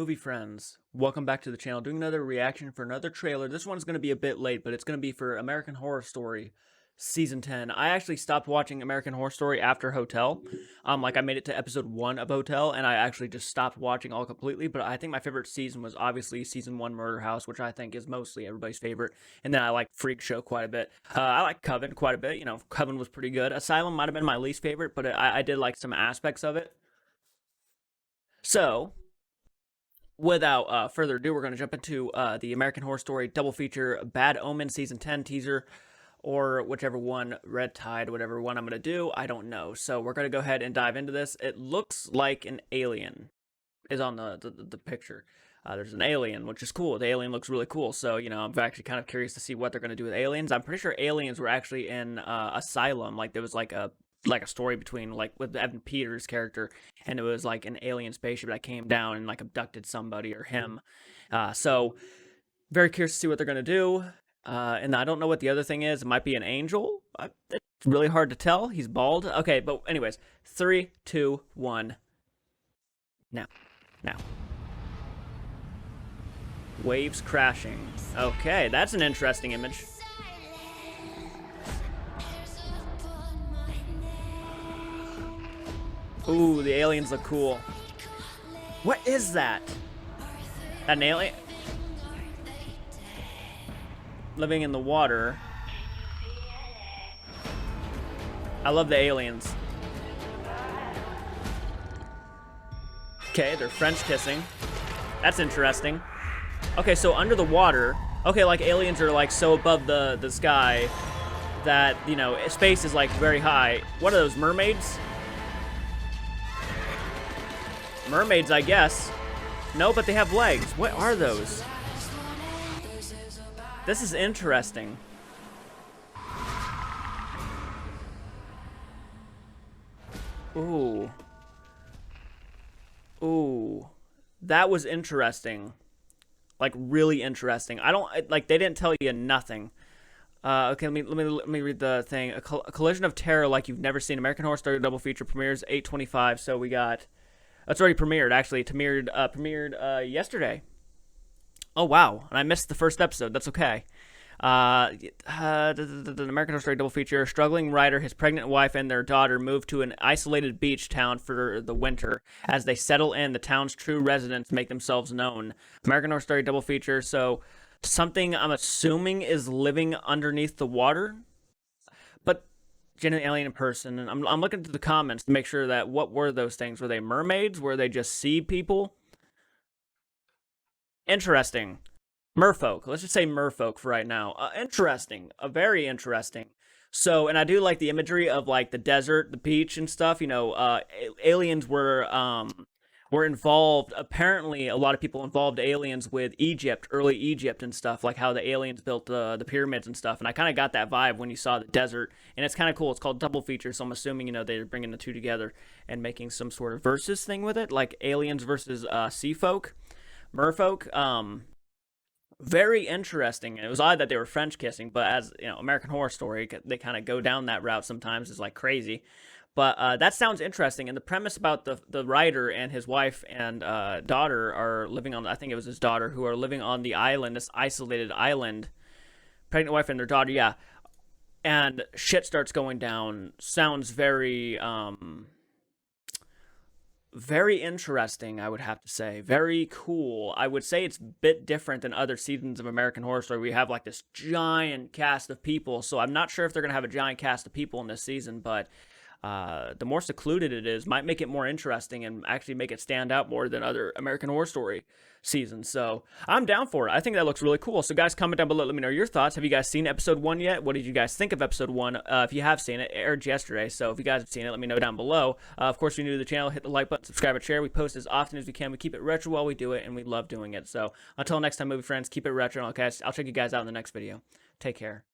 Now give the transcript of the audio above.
movie friends? Welcome back to the channel. Doing another reaction for another trailer. This one's going to be a bit late, but it's going to be for American Horror Story Season 10. I actually stopped watching American Horror Story after Hotel. I made it to episode 1 of Hotel, and I actually just stopped watching all completely, but I think my favorite season was obviously Season 1 Murder House, which I think is mostly everybody's favorite, and then I like Freak Show quite a bit. I like Coven quite a bit. You know, Coven was pretty good. Asylum might have been my least favorite, but I did like some aspects of it. So, without further ado, we're going to jump into the American Horror Story double feature Bad Omen Season 10 teaser, or whichever one, Red Tide, whatever one I'm going to do, I don't know. So we're going to go ahead and dive into this. It looks like an alien is on the picture. There's an alien, which is cool. The alien looks really cool. So, you know, I'm actually kind of curious to see what they're going to do with aliens. I'm pretty sure aliens were actually in Asylum. Like, there was like a story between, like, with Evan Peters' character, and it was like an alien spaceship that came down and like abducted somebody or him. So very curious to see what they're gonna do. And I don't know what the other thing is. It might be an angel. It's really hard to tell. He's bald. Okay, but anyways, 3, 2, 1. Now. Waves crashing. Okay, that's an interesting image. Ooh, the aliens look cool. What is that? An alien? Living in the water. I love the aliens. Okay, they're French kissing. That's interesting. Okay, so under the water. Okay, like aliens are like so above the sky that, you know, space is like very high. What are those, mermaids? Mermaids, I guess. No, but they have legs. What are those? This is interesting. Ooh. Ooh. That was interesting. Like, really interesting. I don't, like, they didn't tell you nothing. Okay, let me read the thing. A collision of terror like you've never seen. American Horror Story double feature premieres 8/25. So we got... It's already premiered, actually. It premiered yesterday. Oh, wow. And I missed the first episode. That's okay. The American Horror Story double feature. Struggling writer, his pregnant wife, and their daughter move to an isolated beach town for the winter. As they settle in, the town's true residents make themselves known. American Horror Story double feature. So, something I'm assuming is living underneath the water. But... genuine alien person, and I'm looking through the comments to make sure that what were those things? Were they mermaids? Were they just sea people? Interesting. Merfolk. Let's just say merfolk for right now. Interesting. Very interesting. So, and I do like the imagery of like the desert, the beach, and stuff. You know, aliens were involved. Apparently, a lot of people involved aliens with Egypt, early Egypt and stuff, like how the aliens built the pyramids and stuff. And I kind of got that vibe when you saw the desert, and it's kind of cool. It's called double feature, so I'm assuming, you know, they're bringing the two together and making some sort of versus thing with it, like aliens versus sea folk, merfolk. Very interesting. And it was odd that they were French kissing, but as you know, American Horror Story, they kind of go down that route sometimes. It's like crazy. But that sounds interesting. And the premise about the writer and his wife and daughter are living on, I think it was his daughter, who are living on the island, this isolated island. Pregnant wife and their daughter, yeah. And shit starts going down. Sounds very, very interesting, I would have to say. Very cool. I would say it's a bit different than other seasons of American Horror Story. We have like this giant cast of people. So I'm not sure if they're going to have a giant cast of people in this season, but... the more secluded it is might make it more interesting and actually make it stand out more than other American Horror Story seasons. So I'm down for it. I think that looks really cool. So guys, comment down below. Let me know your thoughts. Have you guys seen episode 1 yet? What did you guys think of episode 1? If you have seen it, it aired yesterday. So if you guys have seen it, let me know down below. Of course, if you're new to the channel, hit the like button, subscribe, and share. We post as often as we can. We keep it retro while we do it, and we love doing it. So until next time, movie friends, keep it retro. Okay, I'll check you guys out in the next video. Take care.